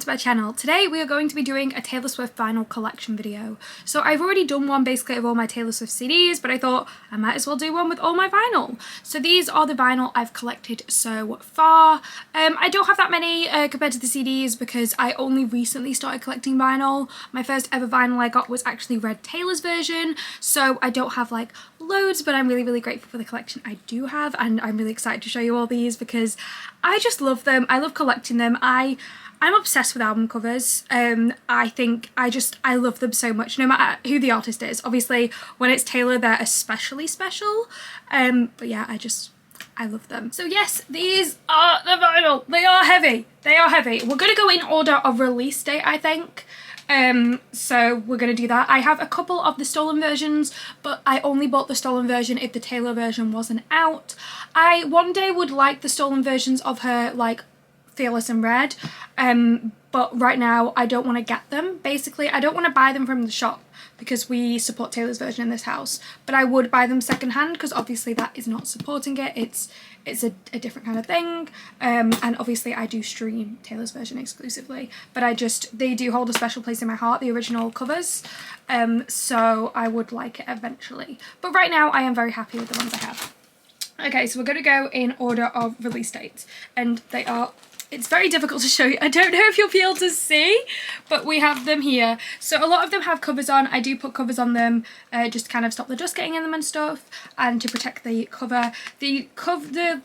to my channel. Today we are going to be doing a Taylor Swift vinyl collection video. So I've already done one basically of all my Taylor Swift CDs, but I thought I might as well do one with all my vinyl. So these are the vinyl I've collected so far. I don't have that many compared to the CDs because I only recently started collecting vinyl. My first ever vinyl I got was actually Red Taylor's version, so I don't have like loads, but I'm really grateful for the collection I do have, and I'm really excited to show you all these because I just love them. I love collecting them. I'm obsessed with album covers. I love them so much, no matter who the artist is. Obviously, when it's Taylor, they're especially special. But yeah, I love them. So yes, these are the vinyl. They are heavy. They are heavy. We're gonna go in order of release date, I think. So we're gonna do that. I have a couple of the stolen versions, but I only bought the stolen version if the Taylor version wasn't out. I one day would like the stolen versions of her, like Fearless and Red, but right now I don't want to get them. Basically, I don't want to buy them from the shop because we support Taylor's version in this house, but I would buy them secondhand because obviously that is not supporting it. It's a different kind of thing, and obviously I do stream Taylor's version exclusively, but they do hold a special place in my heart, the original covers, so I would like it eventually. But right now I am very happy with the ones I have. Okay, so we're going to go in order of release dates, and they are... It's very difficult to show you. I don't know if you'll be able to see, but we have them here. So a lot of them have covers on. I do put covers on them just to kind of stop the dust getting in them and stuff, and to protect the cover. The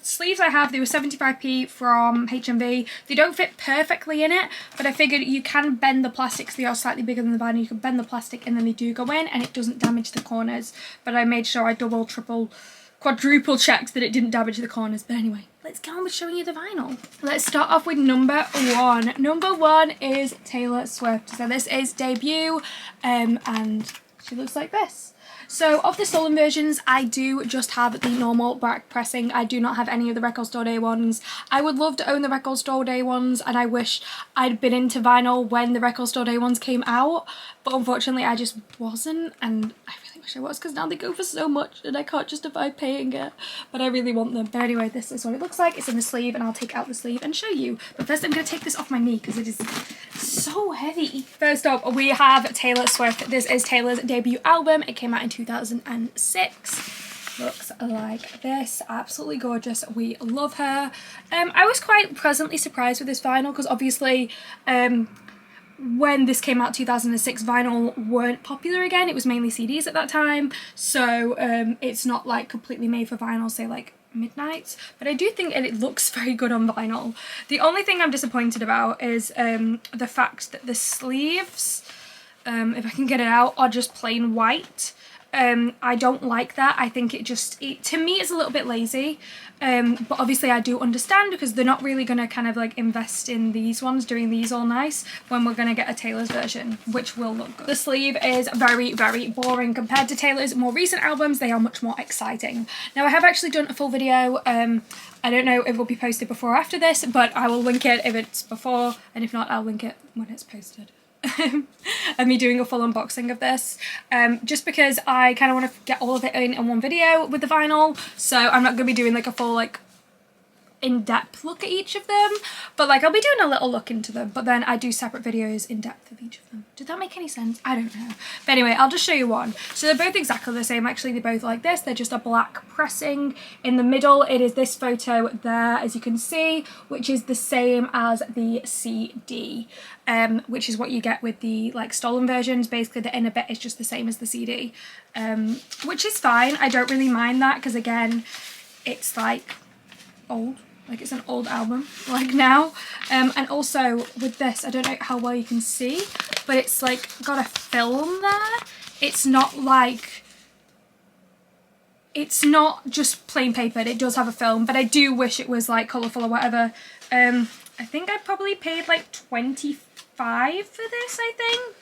sleeves I have, they were 75p from HMV. They don't fit perfectly in it, but I figured you can bend the plastic, so they are slightly bigger than the vinyl. You can bend the plastic and then they do go in and it doesn't damage the corners. But I made sure I double, triple, quadruple checked that it didn't damage the corners. But anyway, let's get on with showing you the vinyl. Let's start off with number one. Number one is Taylor Swift. So this is debut, and she looks like this. So of the stolen versions, I do just have the normal back pressing. I do not have any of the Record Store Day ones. I would love to own the Record Store Day ones, and I wish I'd been into vinyl when the Record Store Day ones came out, but unfortunately I just wasn't, and I really wish I was because now they go for so much and I can't justify paying it, but I really want them. But anyway, this is what it looks like. It's in the sleeve, and I'll take out the sleeve and show you. But first I'm going to take this off my knee because it is so heavy. First up, we have Taylor Swift. This is Taylor's debut album. It came out in 2006. Looks like this. Absolutely gorgeous. We love her. I was quite pleasantly surprised with this vinyl because obviously when this came out 2006, vinyl weren't popular again. It was mainly CDs at that time, so it's not like completely made for vinyl, say like Midnights, but I do think it looks very good on vinyl. The only thing I'm disappointed about is the fact that the sleeves, if I can get it out, are just plain white. I don't like that. I think to me it's a little bit lazy, but obviously I do understand because they're not really going to kind of like invest in these ones, doing these all nice, when we're going to get a Taylor's version, which will look good. The sleeve is very boring compared to Taylor's more recent albums. They are much more exciting. Now I have actually done a full video, I don't know if it will be posted before or after this, but I will link it if it's before, and if not I'll link it when it's posted. Of me doing a full unboxing of this, just because I kind of want to get all of it in one video with the vinyl, so I'm not going to be doing like a full like in-depth look at each of them, but like I'll be doing a little look into them, but then I do separate videos in depth of each of them. Did that make any sense? I don't know. But anyway, I'll just show you one. So they're both exactly the same. Actually, they're both like this. They're just a black pressing. In the middle, it is this photo there, as you can see, which is the same as the CD, which is what you get with the like stolen versions. Basically, the inner bit is just the same as the CD, which is fine. I don't really mind that because again, it's like old. Like it's an old album, like now. And also with this, I don't know how well you can see, but it's like got a film there. It's not just plain paper. It does have a film, but I do wish it was like colourful or whatever. I think I probably paid like $25 for this, I think.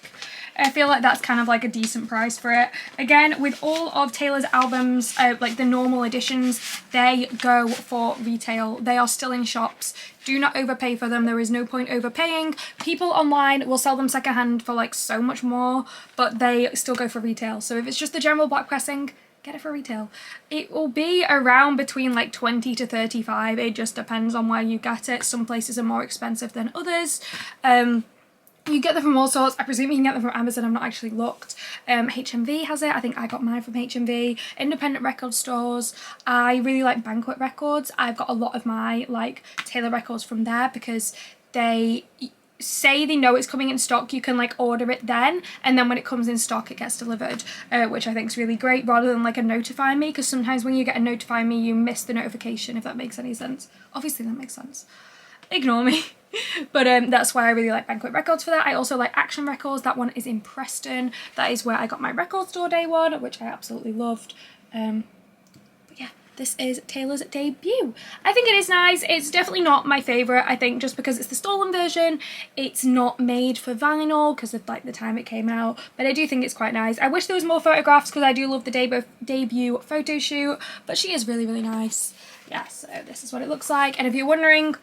I feel like that's kind of like a decent price for it. Again, with all of Taylor's albums, like the normal editions, they go for retail. They are still in shops. Do not overpay for them. There is no point overpaying. People online will sell them secondhand for like so much more, but they still go for retail. So if it's just the general black pressing, get it for retail. It will be around between like 20 to 35. It just depends on where you get it. Some places are more expensive than others. You get them from all sorts. I presume you can get them from Amazon. I've not actually looked. HMV has it. I think I got mine from HMV. Independent record stores. I really like Banquet Records. I've got a lot of my like Taylor records from there because they say they know it's coming in stock. You can like order it then, and then when it comes in stock it gets delivered, which I think is really great, rather than like a notify me, because sometimes when you get a notify me you miss the notification, if that makes any sense. Obviously that makes sense. Ignore me. But that's why I really like Banquet Records for that. I also like Action Records. That one is in Preston. That is where I got my record store day one, which I absolutely loved. But yeah, this is Taylor's debut. I think it is nice. It's definitely not my favourite, I think, just because it's the stolen version. It's not made for vinyl because of like the time it came out, but I do think it's quite nice. I wish there was more photographs because I do love the debut photo shoot, but she is really, really nice. Yeah, so this is what it looks like. And if you're wondering,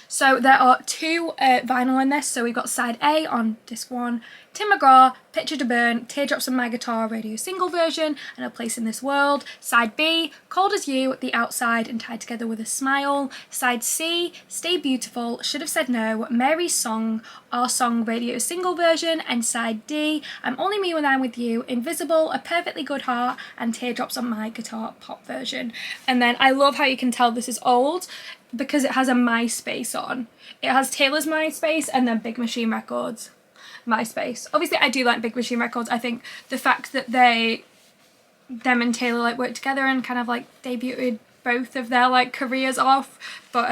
so there are two vinyl in this. So we've got side A on disc 1, Tim McGraw, Picture to Burn, Teardrops on My Guitar radio single version, and A Place in This World. Side B, Cold as You, The Outside and Tied Together with a Smile. Side C, Stay Beautiful, Should Have Said No, Mary's Song, Our Song radio single version. And side D, I'm Only Me When I'm With You, Invisible, A Perfectly Good Heart, and Teardrops on My Guitar pop version. And then I love how you can tell this is old, because it has a MySpace on. It has Taylor's MySpace and then Big Machine Records MySpace. Obviously I do like Big Machine Records. I think the fact that them and Taylor like worked together and kind of like debuted both of their like careers off, but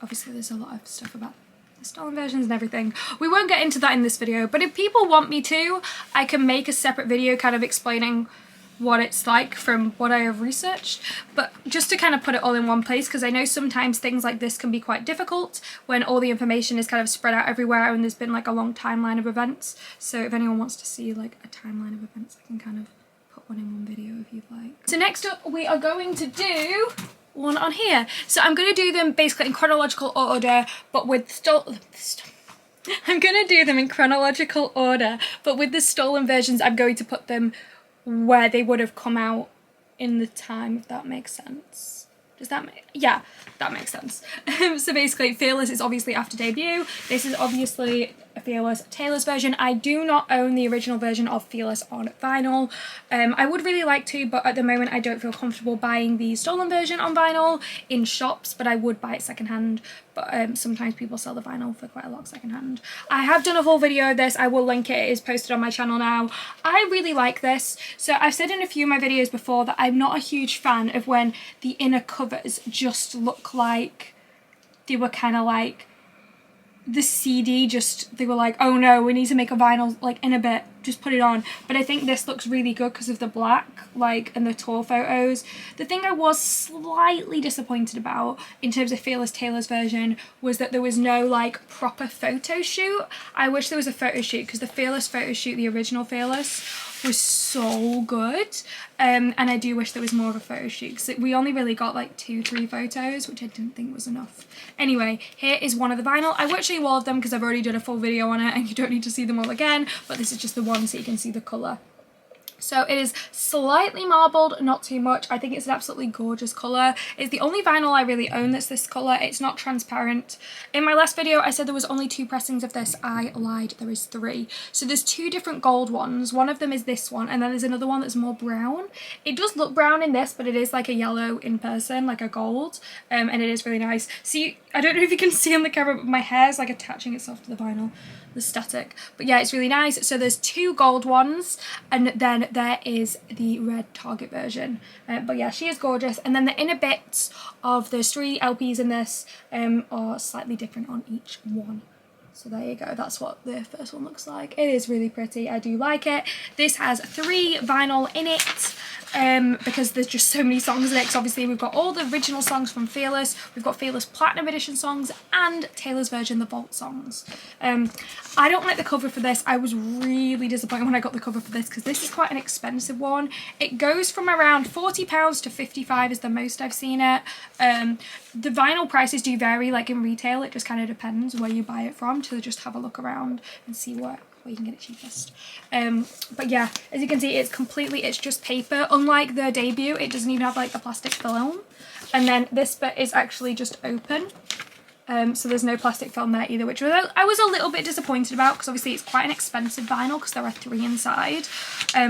obviously there's a lot of stuff about the stolen versions and everything. We won't get into that in this video, but if people want me to, I can make a separate video kind of explaining what it's like from what I have researched, but just to kind of put it all in one place, because I know sometimes things like this can be quite difficult when all the information is kind of spread out everywhere and there's been like a long timeline of events. So if anyone wants to see like a timeline of events, I can kind of put one in one video if you'd like. So next up we are going to do one on here. So I'm going to do them basically in chronological order, but with I'm going to do them in chronological order, but with the stolen versions I'm going to put them where they would have come out in the time, if that makes sense. Does that make, yeah, that makes sense. So basically Fearless is obviously after debut. This is obviously Fearless Taylor's version. I do not own the original version of Fearless on vinyl. I would really like to, but at the moment I don't feel comfortable buying the stolen version on vinyl in shops, but I would buy it secondhand. But sometimes people sell the vinyl for quite a lot secondhand. I have done a full video of this. I will link it. It is posted on my channel now. I really like this. So I've said in a few of my videos before that I'm not a huge fan of when the inner covers just look like they were kind of like the CD, just they were like, oh no, we need to make a vinyl like in a bit, just put it on. But I think this looks really good because of the black, like, and the tour photos. The thing I was slightly disappointed about in terms of Fearless Taylor's version was that there was no like proper photo shoot. I wish there was a photo shoot, because the Fearless photo shoot, the original Fearless, was so good. And I do wish there was more of a photo shoot, because we only really got like 2-3 photos, which I didn't think was enough. Anyway, here is one of the vinyl. I won't show you all of them because I've already done a full video on it and you don't need to see them all again, but this is just the one so you can see the colour. So it is slightly marbled, not too much. I think it's an absolutely gorgeous colour. It's the only vinyl I really own that's this colour. It's not transparent. In my last video I said there was only 2 pressings of this. I lied, there is 3. So there's 2 different gold ones. One of them is this one, and then there's another one that's more brown. It does look brown in this, but it is like a yellow in person, like a gold, and it is really nice. See, I don't know if you can see on the camera, but my hair is like attaching itself to the vinyl, the static. But yeah, it's really nice. So there's 2 gold ones, and then there is the red Target version. But yeah, she is gorgeous. And then the inner bits of those 3 LPs in this are slightly different on each one. So there you go, that's what the first one looks like. It is really pretty, I do like it. This has 3 vinyl in it, because there's just so many songs in it. 'Cause obviously we've got all the original songs from Fearless, we've got Fearless Platinum Edition songs, and Taylor's version, the Vault songs. I don't like the cover for this. I was really disappointed when I got the cover for this, because this is quite an expensive one. It goes from around £40 to £55 is the most I've seen it. The vinyl prices do vary, like in retail, it just kind of depends where you buy it from, to just have a look around and see what where you can get it cheapest. But yeah, as you can see, it's just paper. Unlike the debut, it doesn't even have like the plastic film. And then this bit is actually just open. So there's no plastic film there either, which I was a little bit disappointed about, because obviously it's quite an expensive vinyl because there are 3 inside.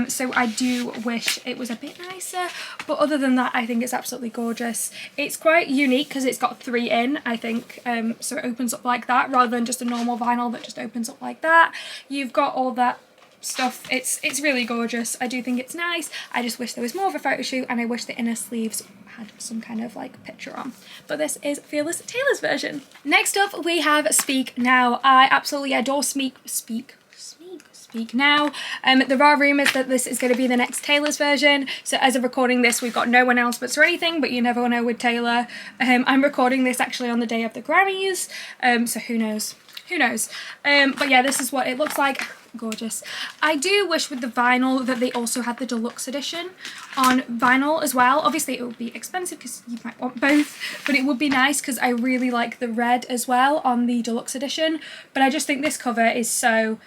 So I do wish it was a bit nicer, but other than that, I think it's absolutely gorgeous. It's quite unique because it's got 3 in, I think, so it opens up like that rather than just a normal vinyl that just opens up like that. You've got all that stuff. It's really gorgeous. I do think it's nice. I just wish there was more of a photo shoot, and I wish the inner sleeves had some kind of like picture on. But this is Fearless Taylor's version. Next up we have Speak Now. I absolutely adore Speak Now. There are rumours that this is going to be the next Taylor's version, so as of recording this we've got no announcements or anything, but you never know with Taylor. I'm recording this actually on the day of the Grammys, so who knows. But yeah, this is what it looks like. Gorgeous. I do wish with the vinyl that they also had the deluxe edition on vinyl as well. Obviously it would be expensive because you might want both, but it would be nice because I really like the red as well on the deluxe edition. But I just think this cover is so...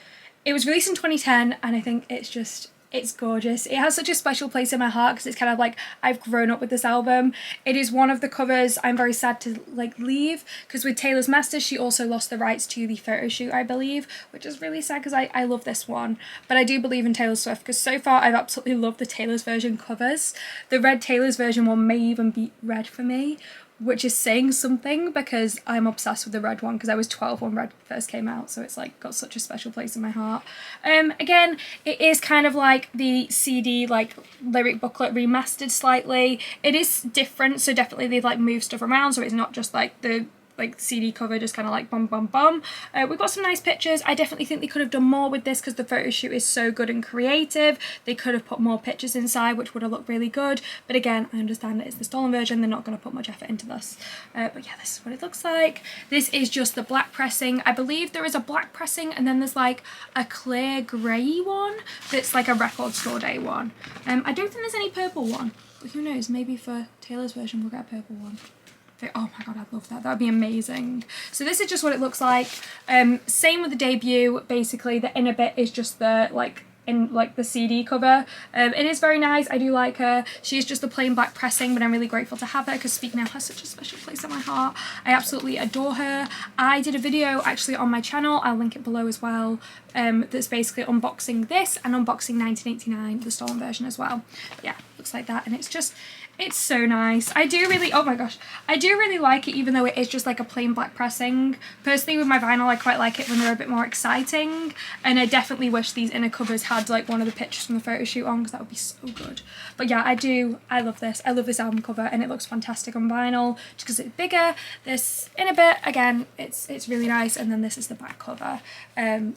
It was released in 2010 and I think it's gorgeous. It has such a special place in my heart because it's kind of like I've grown up with this album. It is one of the covers I'm very sad to like leave, because with Taylor's Masters she also lost the rights to the photo shoot, I believe, which is really sad because I love this one. But I do believe in Taylor Swift because so far I've absolutely loved the Taylor's version covers. The red Taylor's version one may even beat red for me, which is saying something because I'm obsessed with the red one because I was 12 when red first came out, so it's like got such a special place in my heart. Again, it is kind of like the CD like lyric booklet remastered slightly. It is different, so definitely they've like moved stuff around, so it's not just like the CD cover just kind of like bum bum bum. We've got some nice pictures. I definitely think they could have done more with this because the photo shoot is so good and creative. They could have put more pictures inside, which would have looked really good, but again, I understand that it's the stolen version, they're not going to put much effort into this. But yeah, this is what it looks like. This is just the black pressing. I believe there is a black pressing and then there's like a clear grey one that's like a record store day one. I don't think there's any purple one, but who knows, maybe for Taylor's version we'll get a purple one. Oh my god, I'd love that. That would be amazing. So this is just what it looks like. Same with the debut. Basically, the inner bit is just the the CD cover. It is very nice. I do like her. She's just the plain black pressing, but I'm really grateful to have her because Speak Now has such a special place in my heart. I absolutely adore her. I did a video actually on my channel, I'll link it below as well, that's basically unboxing this and unboxing 1989, the stolen version as well. Yeah, looks like that, and it's so nice. I do really like it, even though it is just like a plain black pressing. Personally with my vinyl I quite like it when they're a bit more exciting, and I definitely wish these inner covers had like one of the pictures from the photo shoot on because that would be so good. But yeah, I love this. I love this album cover and it looks fantastic on vinyl just because it's bigger. This inner bit, again, it's really nice, and then this is the back cover.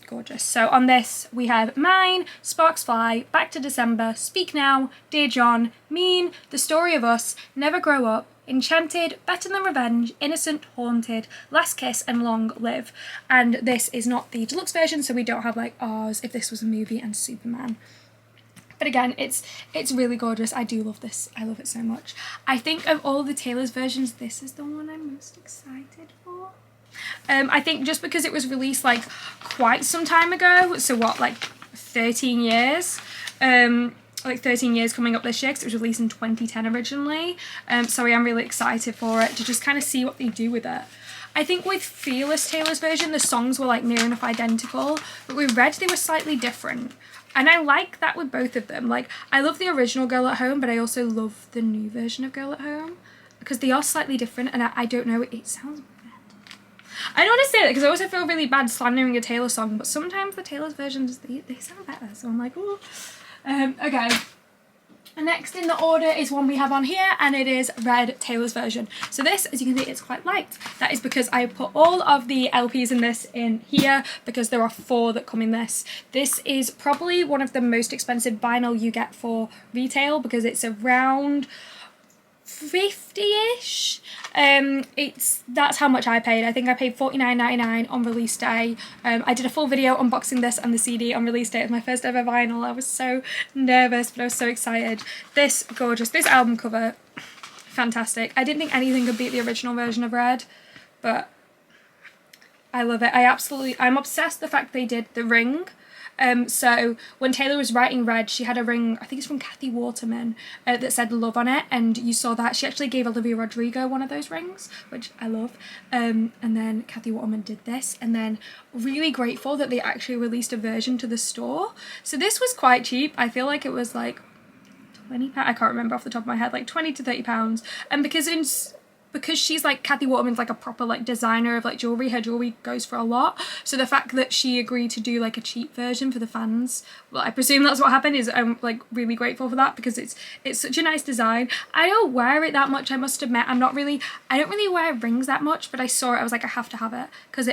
Gorgeous. So on this we have Mine, Sparks Fly, Back to December, Speak Now, Dear John, Mean, The Story of Us, Never Grow Up, Enchanted, Better Than Revenge, Innocent, Haunted, Last Kiss, and Long Live. And this is not the deluxe version, so we don't have like ours if this was a movie and Superman. But again, it's really gorgeous. I do love this. I love it so much. I think of all the Taylor's versions, this is the one I'm most excited for. I think just because it was released like quite some time ago, so what, like 13 years? Like 13 years coming up this year because it was released in 2010 originally. So I am really excited for it to just kind of see what they do with it. I think with Fearless Taylor's version, the songs were like near enough identical, but with Red they were slightly different. And I like that with both of them. Like, I love the original Girl at Home, but I also love the new version of Girl at Home because they are slightly different, and I don't know, it sounds bad. I don't want to say that because I also feel really bad slandering a Taylor song, but sometimes the Taylor's versions, they sound better, so I'm like, ooh. Okay. Next in the order is one we have on here, and it is Red, Taylor's version. So this, as you can see, it's quite light. That is because I put all of the LPs in this in here because there are 4 that come in this. This is probably one of the most expensive vinyl you get for retail because it's around 50-ish. That's how much I paid. I think I paid $49.99 on release day. I did a full video unboxing this and the CD on release day. It was my first ever vinyl. I was so nervous, but I was so excited. This gorgeous, this album cover, fantastic. I didn't think anything could beat the original version of Red, but I love it. I'm obsessed with the fact they did the ring. So when Taylor was writing Red, she had a ring, I think it's from Kathy Waterman, that said love on it, and you saw that. She actually gave Olivia Rodrigo one of those rings, which I love. And then Kathy Waterman did this, and then really grateful that they actually released a version to the store. So this was quite cheap. I feel like it was like £20, I can't remember off the top of my head, like £20 to £30. And because she's like, Kathy Waterman's like a proper like designer of like jewellery, her jewellery goes for a lot. So the fact that she agreed to do like a cheap version for the fans, well, I presume that's what happened, is I'm like really grateful for that, because it's such a nice design. I don't wear it that much, I must admit. I don't really wear rings that much, but I saw it, I was like, I have to have it, because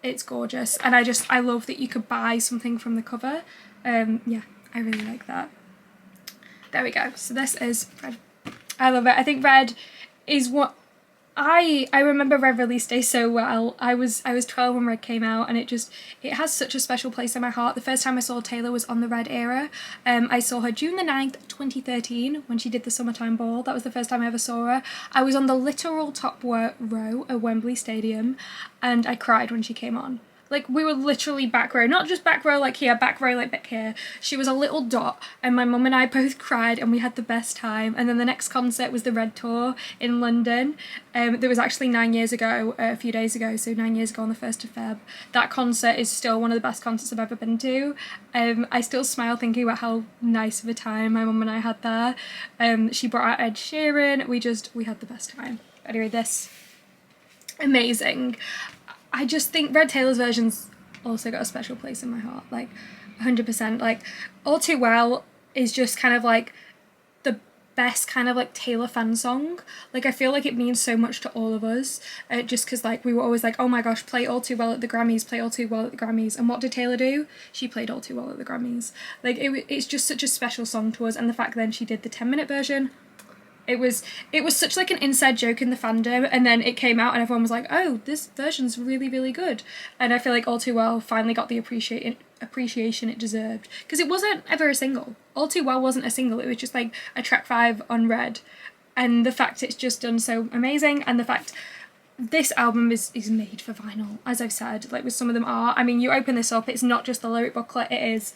it's gorgeous. And I love that you could buy something from the cover. Yeah, I really like that. There we go. So this is Red. I love it. I think Red is what I remember Red release day so well. I was 12 when Red came out, and it has such a special place in my heart. The first time I saw Taylor was on the Red era. I saw her June the 9th, 2013, when she did the Summertime Ball. That was the first time I ever saw her. I was on the literal top row at Wembley Stadium, and I cried when she came on. Like, we were literally back row, not just back row like here, back row like back here. She was a little dot, and my mum and I both cried, and we had the best time. And then the next concert was the Red Tour in London. There was actually 9 years ago, a few days ago, so 9 years ago on the 1st of Feb. That concert is still one of the best concerts I've ever been to. I still smile thinking about how nice of a time my mum and I had there. She brought out Ed Sheeran, we had the best time. Anyway, this, amazing. I just think Red Taylor's version's also got a special place in my heart, like 100%. Like, All Too Well is just kind of like the best kind of like Taylor fan song. Like, I feel like it means so much to all of us, just because like we were always like, oh my gosh, play All Too Well at the Grammys, play All Too Well at the Grammys. And what did Taylor do? She played All Too Well at the Grammys. Like, it's just such a special song to us. And the fact then she did the 10-minute version, it was such like an inside joke in the fandom, and then it came out and everyone was like, oh, this version's really, really good. And I feel like All Too Well finally got the appreciation it deserved, because it wasn't ever a single. All Too Well wasn't a single, it was just like a track 5 on Red. And the fact it's just done so amazing, and the fact this album is made for vinyl, as I've said, like with some of them are. I mean, you open this up, it's not just the lyric booklet, it is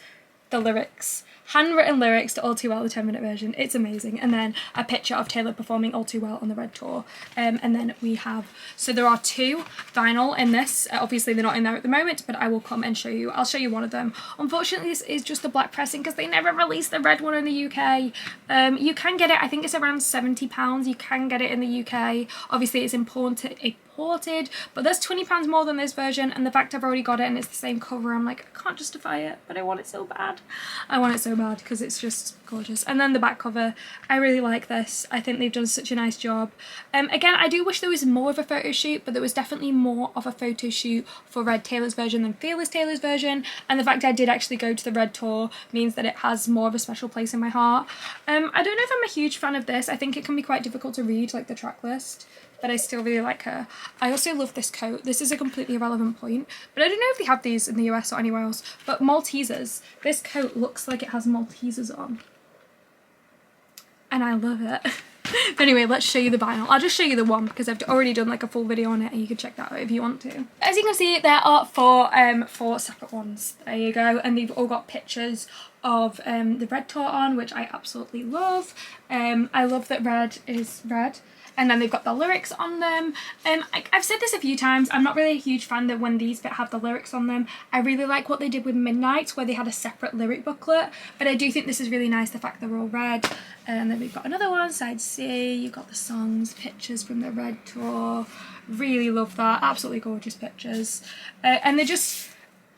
the lyrics. Handwritten lyrics to All Too Well, the 10-minute version. It's amazing. And then a picture of Taylor performing All Too Well on the Red Tour. And then we have, so there are 2 vinyl in this. Obviously they're not in there at the moment, but I will come and show you. I'll show you one of them. Unfortunately, this is just the black pressing, because they never released the red one in the UK. You can get it, I think it's around £70. You can get it in the UK. Obviously it's imported, but there's £20 more than this version, and the fact I've already got it and it's the same cover, I'm like, I can't justify it, but I want it so bad. I want it so bad because it's just gorgeous. And then the back cover, I really like this. I think they've done such a nice job. Again, I do wish there was more of a photo shoot, but there was definitely more of a photo shoot for Red Taylor's version than Fearless Taylor's version, and the fact I did actually go to the Red Tour means that it has more of a special place in my heart. I don't know if I'm a huge fan of this. I think it can be quite difficult to read, like the track list, but I still really like her. I also love this coat. This is a completely irrelevant point, but I don't know if they have these in the US or anywhere else, but Maltesers. This coat looks like it has Maltesers on, and I love it. But anyway, let's show you the vinyl. I'll just show you the one because I've already done like a full video on it, and you can check that out if you want to. As you can see, there are four separate ones. There you go, and they've all got pictures of the Red Tour on, which I absolutely love. I love that Red is red. And then they've got the lyrics on them. I've said this a few times, I'm not really a huge fan that when these have the lyrics on them. I really like what they did with Midnight, where they had a separate lyric booklet, but I do think this is really nice, the fact they're all red. And then we've got another one, side C, you've got the songs, pictures from the Red Tour. Really love that, absolutely gorgeous pictures. And they're just,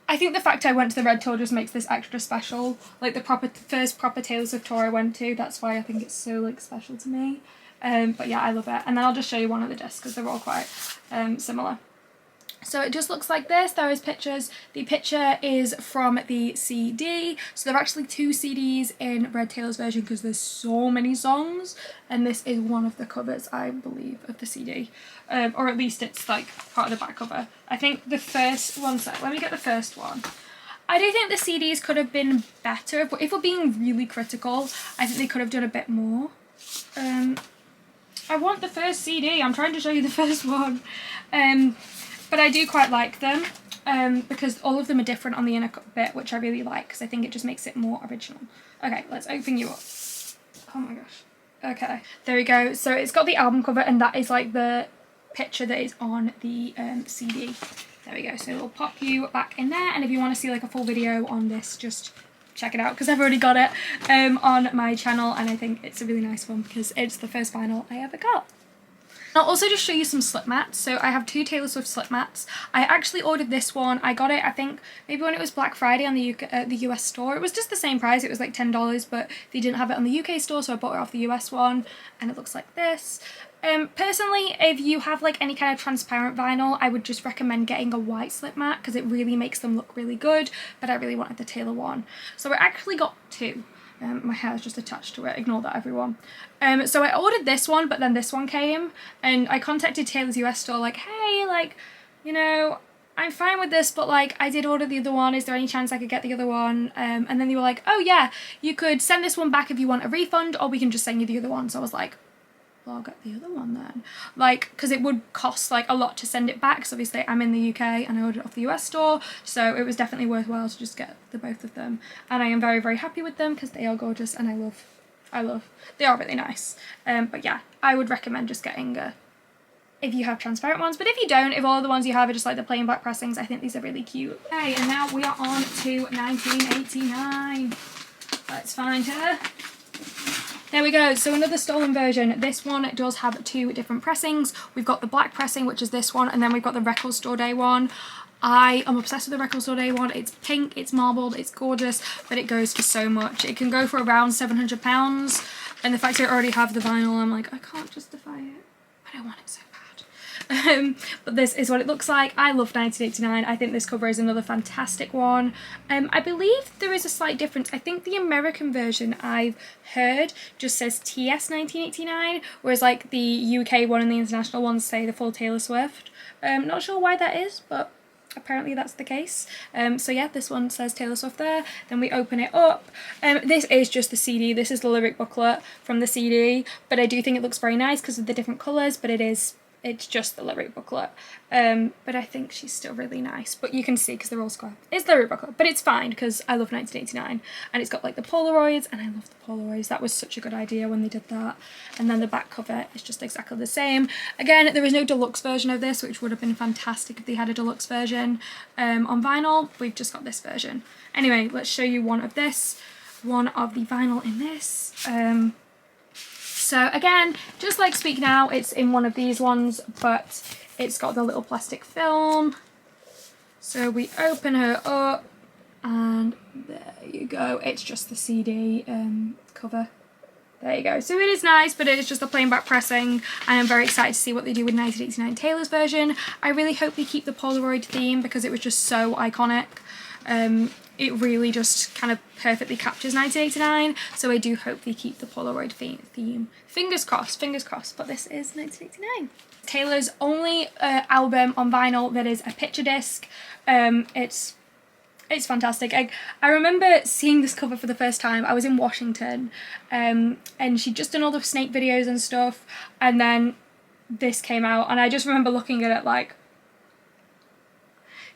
I think the fact I went to the Red Tour just makes this extra special. Like the first proper Taylor Swift tour I went to, that's why I think it's so like special to me. But yeah, I love it. And then I'll just show you one of the discs because they're all quite similar. So it just looks like this. There is pictures. The picture is from the CD. So there are actually 2 CDs in Red Taylor's version because there's so many songs. And this is one of the covers, I believe, of the CD. Or at least it's like part of the back cover. I think the first one, let me get the first one. I do think the CDs could have been better, but if we're being really critical, I think they could have done a bit more. I want the first CD. I'm trying to show you the first one. But I do quite like them. because all of them are different on the inner bit, which I really like because I think it just makes it more original. Okay, let's open you up. Oh my gosh. Okay, there we go. So it's got the album cover, and that is like the picture that is on the CD. There we go. So it'll pop you back in there, and if you want to see like a full video on this, just check it out because I've already got it on my channel, and I think it's a really nice one because it's the first vinyl I ever got. I'll also just show you some slip mats. So I have 2 Taylor Swift slip mats. I actually ordered this one. I got it, I think, maybe when it was Black Friday on the US store. It was just the same price. It was like $10, but they didn't have it on the UK store, so I bought it off the US one, and it looks like this. Personally, if you have like any kind of transparent vinyl, I would just recommend getting a white slip mat because it really makes them look really good, but I really wanted the Taylor one. So I actually got 2. My hair is just attached to it, ignore that everyone. So I ordered this one, but then this one came, and I contacted Taylor's US store like, hey, like, you know, I'm fine with this, but like, I did order the other one, is there any chance I could get the other one? And then they were like, oh yeah, you could send this one back if you want a refund, or we can just send you the other one. So I was like, well, I'll get the other one then. Like, because it would cost like a lot to send it back, because obviously I'm in the UK and I ordered it off the US store, so it was definitely worthwhile to just get the both of them. And I am very, very happy with them because they are gorgeous, and I love, they are really nice. But yeah, I would recommend just getting if you have transparent ones, but if you don't, if all the ones you have are just like the plain black pressings, I think these are really cute. Okay, and now we are on to 1989. Let's find her. There we go, so another stolen version. This one does have 2 different pressings. We've got the black pressing, which is this one, and then we've got the Record Store Day one. I am obsessed with the Record Store Day one. It's pink, it's marbled, it's gorgeous, but it goes for so much. It can go for around £700, and the fact that I already have the vinyl, I'm like, I can't justify it, but I want it so bad. But this is what it looks like. I love 1989. I think this cover is another fantastic one. I believe there is a slight difference. I think the American version I've heard just says TS 1989, whereas like the UK one and the international ones say the full Taylor Swift. Not sure why that is, but apparently that's the case. So yeah, this one says Taylor Swift there. Then we open it up. This is just the CD. This is the lyric booklet from the CD, but I do think it looks very nice because of the different colours, but it's just the lyric booklet. But I think she's still really nice, but you can see because they're all square. It's the lyric booklet, but it's fine because I love 1989, and it's got like the Polaroids, and I love the Polaroids. That was such a good idea when they did that. And then the back cover is just exactly the same. Again, there is no deluxe version of this, which would have been fantastic if they had a deluxe version on vinyl. We've just got this version. Anyway, let's show you one of the vinyl in this. So again, just like Speak Now, it's in one of these ones, but it's got the little plastic film. So we open her up, and there you go. It's just the CD cover. There you go. So it is nice, but it is just a plain back pressing. I am very excited to see what they do with 1989 Taylor's version. I really hope they keep the Polaroid theme because it was just so iconic. It really just kind of perfectly captures 1989, so I do hope they keep the Polaroid theme. Fingers crossed, but this is 1989. Taylor's only album on vinyl that is a picture disc. It's fantastic. I remember seeing this cover for the first time. I was in Washington, and she'd just done all the Snake videos and stuff, and then this came out, and I just remember looking at it like,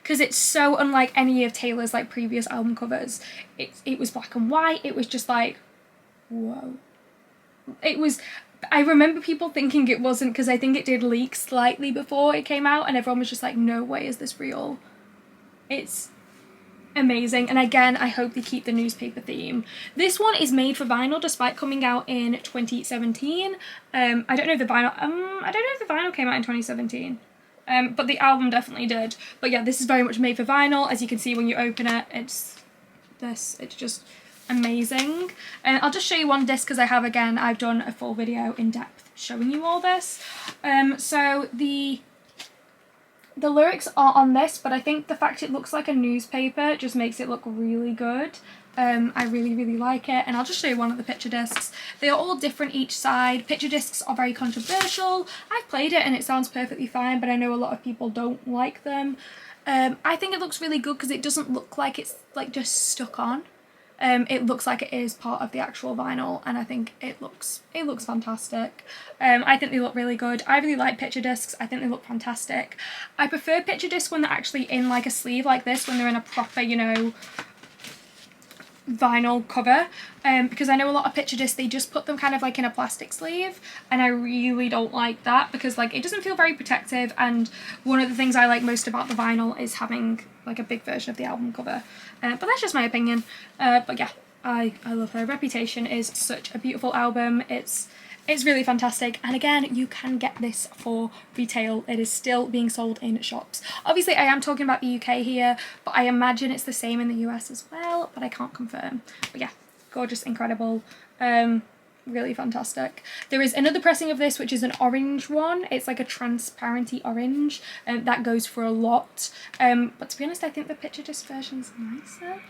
because it's so unlike any of Taylor's like previous album covers. It was black and white. It was just like, whoa. I remember people thinking it wasn't, because I think it did leak slightly before it came out, and everyone was just like, no way is this real. It's amazing, and again, I hope they keep the newspaper theme. This one is made for vinyl despite coming out in 2017. I don't know if the vinyl came out in 2017. But the album definitely did. But yeah, this is very much made for vinyl. As you can see when you open it, it's just amazing. And I'll just show you one disc because I've done a full video in depth showing you all this. So the lyrics are on this, but I think the fact it looks like a newspaper just makes it look really good. I really, really like it, and I'll just show you one of the picture discs. They are all different each side. Picture discs are very controversial. I've played it and it sounds perfectly fine, but I know a lot of people don't like them. I think it looks really good because it doesn't look like it's like just stuck on. it looks like it is part of the actual vinyl, and I think it looks fantastic. I think they look really good. I really like picture discs. I think they look fantastic. I prefer picture discs when they're actually in like a sleeve like this, when they're in a proper, you know, vinyl cover, because I know a lot of picture discs, they just put them kind of like in a plastic sleeve, and I really don't like that because like it doesn't feel very protective. And one of the things I like most about the vinyl is having like a big version of the album cover, but that's just my opinion. But yeah, I love her. Reputation is such a beautiful album. It's really fantastic, and again, you can get this for retail. It is still being sold in shops. Obviously, I am talking about the UK here, but I imagine it's the same in the US as well, but I can't confirm. But yeah, gorgeous, incredible, really fantastic. There is another pressing of this, which is an orange one. It's like a transparency orange, and that goes for a lot. But to be honest, I think the picture disc version's nicer.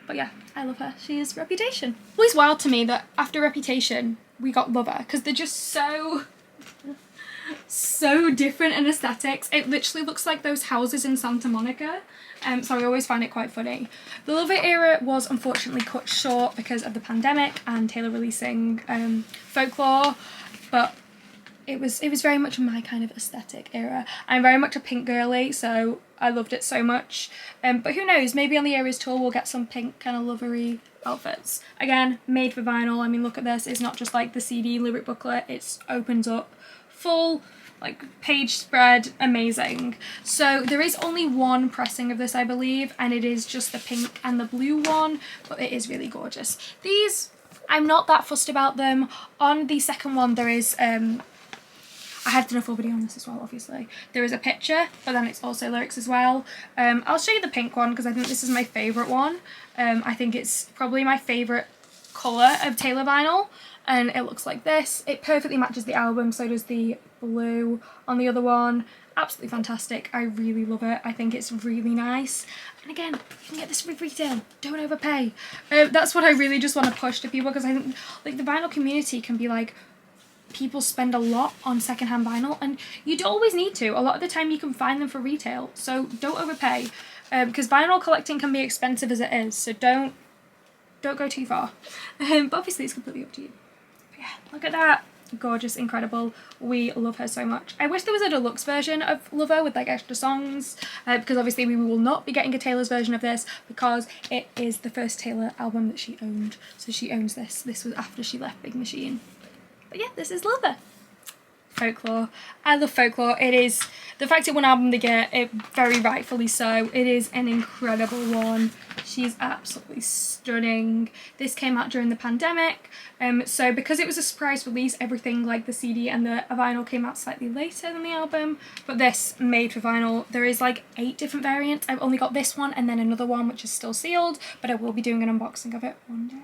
But yeah, I love her. She is Reputation. It's always wild to me that after Reputation, we got Lover, because they're just so different in aesthetics. It literally looks like those houses in Santa Monica, so I always find it quite funny. The Lover era was unfortunately cut short because of the pandemic and Taylor releasing Folklore, but it was very much my kind of aesthetic era. I'm very much a pink girly, so I loved it so much. But who knows, maybe on the Eras tour we'll get some pink kind of lovery outfits. Again, made for vinyl. I mean, look at this. It's not just like the CD lyric booklet. It opens up full like page spread, amazing. So there is only one pressing of this, I believe, and it is just the pink and the blue one, but it is really gorgeous. These, I'm not that fussed about them. On the second one there is I have done a full video on this as well, obviously. There is a picture, but then it's also lyrics as well. I'll show you the pink one because I think this is my favourite one. I think it's probably my favourite colour of Taylor vinyl, and it looks like this. It perfectly matches the album, so does the blue on the other one. Absolutely fantastic. I really love it. I think it's really nice. And again, you can get this with retail. Don't overpay. That's what I really just want to push to people, because I think like the vinyl community can be like, people spend a lot on secondhand vinyl, and you don't always need to. A lot of the time you can find them for retail, so don't overpay, because vinyl collecting can be expensive as it is, so don't go too far. But obviously it's completely up to you. But yeah, look at that. Gorgeous, incredible. We love her so much. I wish there was a deluxe version of Lover with like extra songs, because obviously we will not be getting a Taylor's version of this because it is the first Taylor album that she owned, so she owns this. This was after she left Big Machine. But yeah, this is Lover. Folklore. I love Folklore. It is, the fact it won album the year, it very rightfully so. It is an incredible one. She's absolutely stunning. This came out during the pandemic, so because it was a surprise release, everything like the CD and the vinyl came out slightly later than the album, but this made for vinyl. There is like 8 different variants. I've only got this one and then another one which is still sealed, but I will be doing an unboxing of it one day.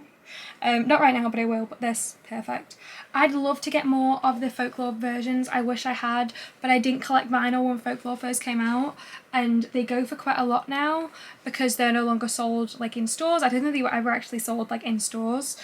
Not right now, but I will. But this, perfect. I'd love to get more of the Folklore versions. I wish I had, but I didn't collect vinyl when Folklore first came out, and they go for quite a lot now because they're no longer sold like in stores. I don't think they were ever actually sold like in stores.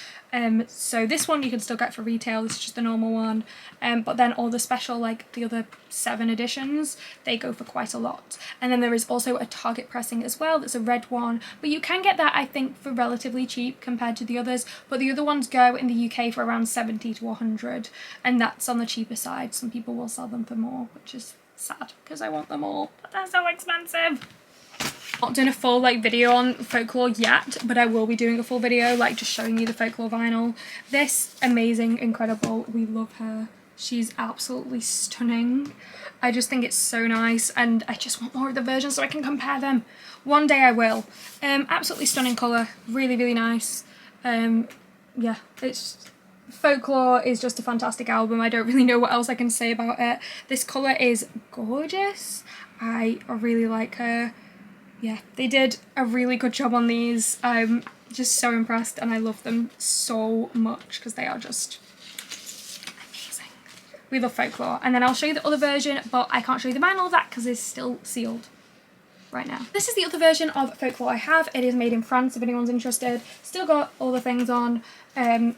So this one you can still get for retail. This is just the normal one. But then all the special, like the other 7 editions, they go for quite a lot. And then there is also a Target pressing as well. That's a red one, but you can get that I think for relatively cheap compared to the others. But the other ones go in the UK for around 70 to 100, and that's on the cheaper side. Some people will sell them for more, which is sad because I want them all, but they're so expensive. Not doing a full like video on Folklore yet, but I will be doing a full video like just showing you the Folklore vinyl. This, amazing, incredible. We love her. She's absolutely stunning. I just think it's so nice, and I just want more of the versions so I can compare them. One day I will. Absolutely stunning colour, really, really nice. Yeah, it's Folklore is just a fantastic album. I don't really know what else I can say about it. This colour is gorgeous. I really like her. Yeah, they did a really good job on these. I'm just so impressed, and I love them so much because they are just amazing. We love Folklore. And then I'll show you the other version, but I can't show you the vinyl of that because it's still sealed right now. This is the other version of Folklore I have. It is made in France if anyone's interested. Still got all the things on.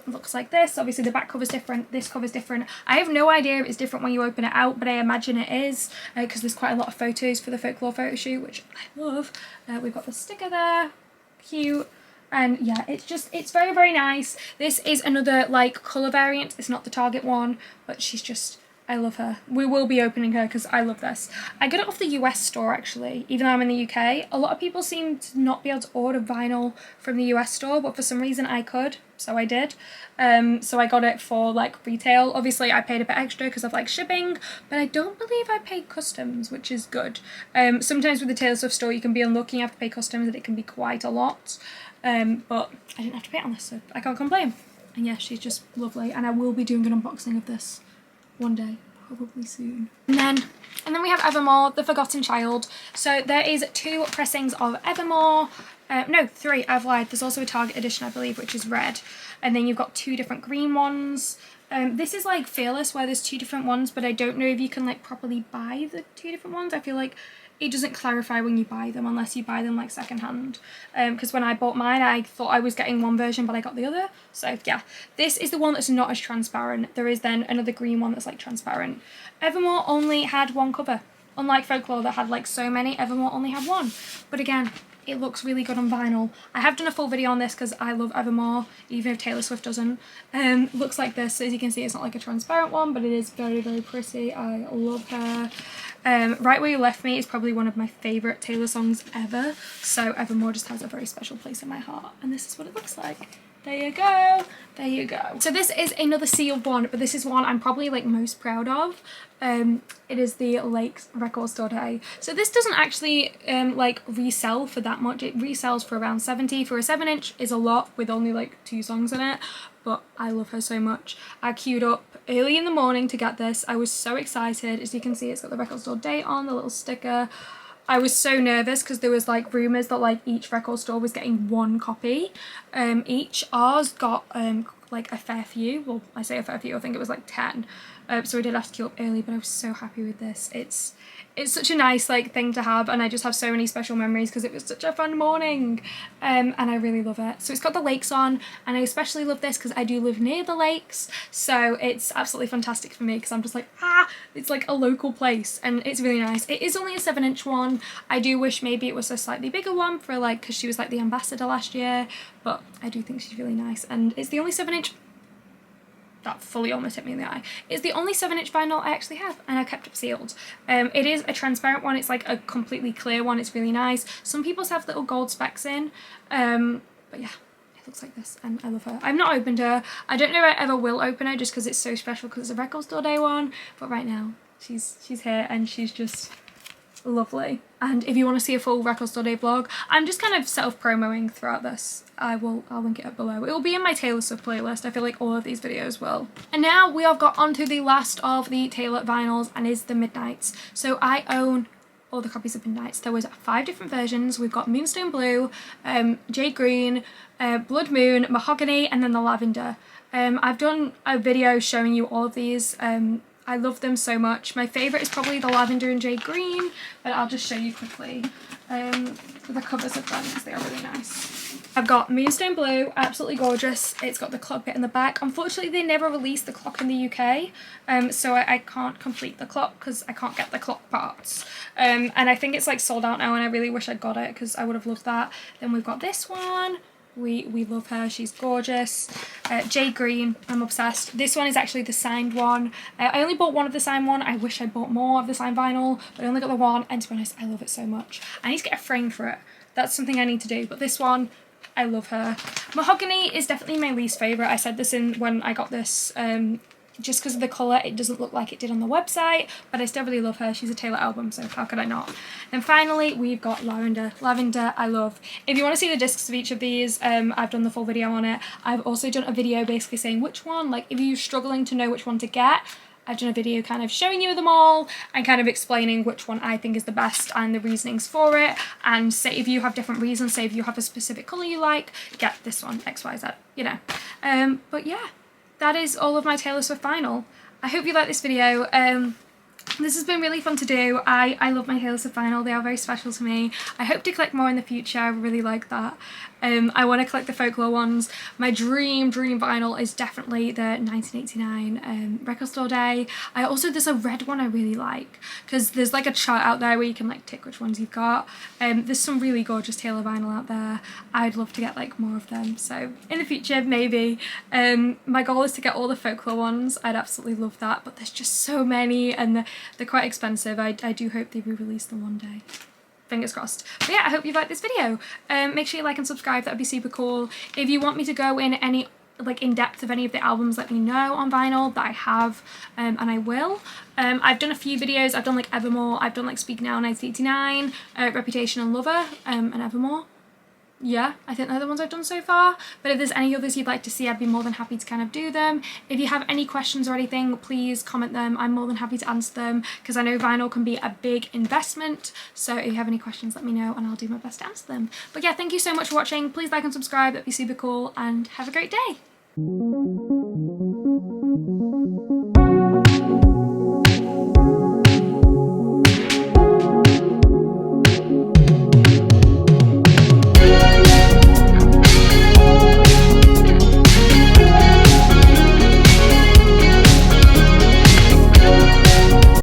Looks like this. Obviously the back cover's different, this cover's different. I have no idea if it's different when you open it out, but I imagine it is because there's quite a lot of photos for the Folklore photo shoot, which I love. We've got the sticker there, cute. And yeah, it's very, very nice. This is another like colour variant. It's not the Target one, but she's just, I love her. We will be opening her because I love this. I got it off the US store actually, even though I'm in the UK. A lot of people seem to not be able to order vinyl from the US store, but for some reason I could, so I did. So I got it for like retail. Obviously I paid a bit extra because of like shipping, but I don't believe I paid customs, which is good. Sometimes with the Taylor Swift store you can be unlucky, you have to pay customs and it can be quite a lot. But I didn't have to pay it on this, so I can't complain. And yeah, she's just lovely, and I will be doing an unboxing of this one day, probably soon. And then we have Evermore, The Forgotten Child. So there is 2 pressings of Evermore. No, 3, I've lied. There's also a Target edition, I believe, which is red. And then you've got 2 different green ones. This is like Fearless, where there's 2 different ones, but I don't know if you can like properly buy the 2 different ones. I feel like it doesn't clarify when you buy them unless you buy them like secondhand. Because when I bought mine, I thought I was getting one version, but I got the other. So yeah, this is the one that's not as transparent. There is then another green one that's like transparent. Evermore only had 1 cover. Unlike Folklore that had like so many, Evermore only had 1. But again, it looks really good on vinyl. I have done a full video on this because I love Evermore, even if Taylor Swift doesn't. Looks like this. As you can see, it's not like a transparent one, but it is very, very pretty. I love her. Right Where You Left Me is probably one of my favourite Taylor songs ever, so Evermore just has a very special place in my heart, and this is what it looks like. There you go, there you go. So this is another sealed one, but this is one I'm probably like most proud of. It is the Lakes Record Store Day. So this doesn't actually like resell for that much. It resells for around 70. For a 7-inch is a lot with only like 2 songs in it, but I love her so much. I queued up early in the morning to get this. I was so excited. As you can see, it's got the record store date on, the little sticker. I was so nervous because there was like rumours that like each record store was getting 1 copy each. Ours got like a fair few. Well, I say a fair few, I think it was like 10. So I did have to queue up early, but I was so happy with this. It's such a nice like thing to have, and I just have so many special memories because it was such a fun morning, and I really love it. So it's got the lakes on, and I especially love this because I do live near the lakes, so it's absolutely fantastic for me because I'm just like, it's like a local place, and it's really nice. It is only a 7-inch one. I do wish maybe it was a slightly bigger one for like, because she was like the ambassador last year, but I do think she's really nice, and it's the only 7-inch. That fully almost hit me in the eye. It's the only 7-inch vinyl I actually have, and I kept it sealed. It is a transparent one. It's like a completely clear one. It's really nice. Some people's have little gold specks in, but yeah, it looks like this, and I love her. I've not opened her. I don't know if I ever will open her just because it's so special because it's a record store day one, but right now she's here, and she's just lovely. And if you want to see a full record store day vlog, I'm just kind of self-promoing throughout this. I'll link it up below. It will be in my Taylor Swift playlist. I feel like all of these videos will. And now we have got onto the last of the Taylor vinyls, and is the Midnights. So I own all the copies of Midnights. There was 5 different versions. We've got Moonstone Blue, Jade Green, Blood Moon, Mahogany, and then the Lavender. I've done a video showing you all of these. I love them so much. My favourite is probably the Lavender and Jade Green, but I'll just show you quickly the covers of them because they are really nice. I've got Moonstone Blue, absolutely gorgeous. It's got the clock bit in the back. Unfortunately, they never released the clock in the UK, so I can't complete the clock because I can't get the clock parts. And I think it's like sold out now, and I really wish I'd got it because I would have loved that. Then we've got this one. We love her, she's gorgeous. Jade Green, I'm obsessed. This one is actually the signed one. I only bought one of the signed one. I wish I'd bought more of the signed vinyl, but I only got the one, and to be honest, I love it so much. I need to get a frame for it. That's something I need to do, but this one, I love her. Mahogany is definitely my least favourite. I said this in when I got this, just because of the colour, it doesn't look like it did on the website, but I still really love her. She's a Taylor album, so how could I not? And finally, we've got Lavender. Lavender, I love. If you want to see the discs of each of these, I've done the full video on it. I've also done a video basically saying which one, like if you're struggling to know which one to get, I've done a video kind of showing you them all and kind of explaining which one I think is the best and the reasonings for it. And say if you have different reasons, say if you have a specific colour you like, get this one, XYZ, you know. But yeah. That is all of my Taylor Swift vinyl. I hope you like this video. This has been really fun to do. I love my Taylor Swift vinyl. They are very special to me. I hope to collect more in the future. I really like that. I want to collect the Folklore ones. My dream vinyl is definitely the 1989 Record Store Day. There's a red one I really like, because there's like a chart out there where you can like tick which ones you've got. There's some really gorgeous Taylor vinyl out there. I'd love to get like more of them, so in the future maybe. My goal is to get all the Folklore ones. I'd absolutely love that, but there's just so many and they're quite expensive. I do hope they re-release them one day. Fingers crossed. But yeah, I hope you liked this video. Make sure you like and subscribe, that would be super cool. If you want me to go in any in depth of any of the albums, let me know on vinyl, that I have, and I will. I've done a few videos. I've done like Evermore, I've done like Speak Now 1989, Reputation and Lover, and Evermore. Yeah, I think they're the ones I've done so far, but if there's any others you'd like to see, I'd be more than happy to kind of do them. If you have any questions or anything, please comment them. I'm more than happy to answer them, because I know vinyl can be a big investment, so if you have any questions, let me know and I'll do my best to answer them. But yeah, thank you so much for watching. Please like and subscribe, that'd be super cool, and have a great day.